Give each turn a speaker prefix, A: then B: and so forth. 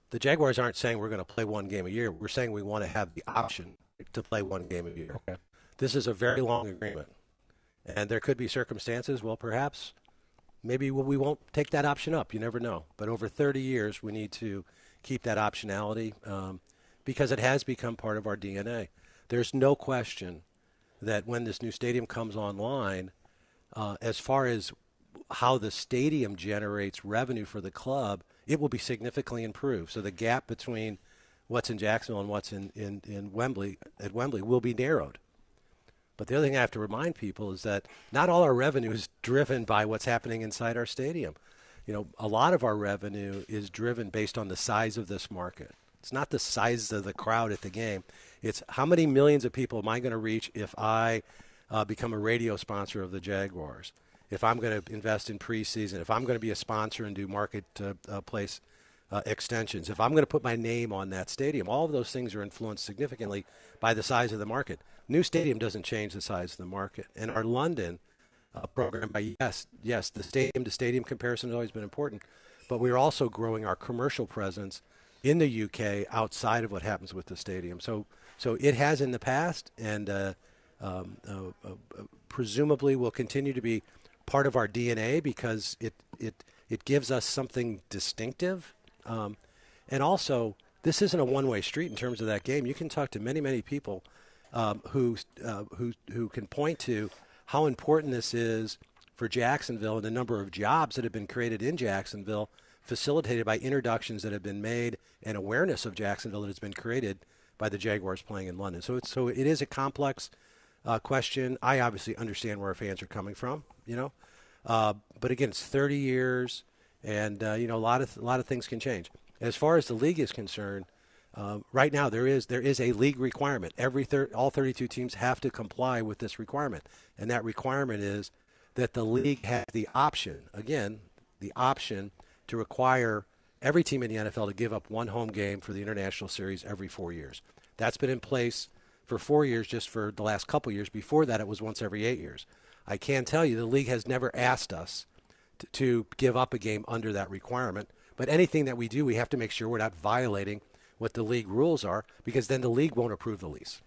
A: The Jaguars aren't saying we're going to play one game a year. We're saying we want to have the option to play one game a year.
B: Okay.
A: This is a very long agreement. And there could be circumstances, well, perhaps maybe we won't take that option up. You never know. But over 30 years, we need to keep that optionality because it has become part of our DNA. There's no question that when this new stadium comes online, as far as how the stadium generates revenue for the club, it will be significantly improved. So the gap between what's in Jacksonville and what's in Wembley at Wembley will be narrowed. But the other thing I have to remind people is that not all our revenue is driven by what's happening inside our stadium. You know, a lot of our revenue is driven based on the size of this market. It's not the size of the crowd at the game. It's how many millions of people am I going to reach if I become a radio sponsor of the Jaguars, if I'm going to invest in preseason, if I'm going to be a sponsor and do marketplace extensions, if I'm going to put my name on that stadium. All of those things are influenced significantly by the size of the market. New stadium doesn't change the size of the market. And our London program, yes, the stadium-to-stadium comparison has always been important, but we're also growing our commercial presence in the UK outside of what happens with the stadium. So it has in the past, and presumably will continue to be part of our DNA because it gives us something distinctive. And also, this isn't a one-way street in terms of that game. You can talk to many people who can point to how important this is for Jacksonville and the number of jobs that have been created in Jacksonville, facilitated by introductions that have been made and awareness of Jacksonville that has been created by the Jaguars playing in London. So it is a complex question. I obviously understand where our fans are coming from, but again, it's 30 years, and a lot of things can change. As far as the league is concerned, right now there is a league requirement. All 32 teams have to comply with this requirement, and that requirement is that the league has the option to require every team in the NFL to give up one home game for the international series every 4 years. That's been in place for 4 years, just for the last couple years. Before that, it was once every 8 years. I can tell you the league has never asked us to give up a game under that requirement. But anything that we do, we have to make sure we're not violating what the league rules are, because then the league won't approve the lease.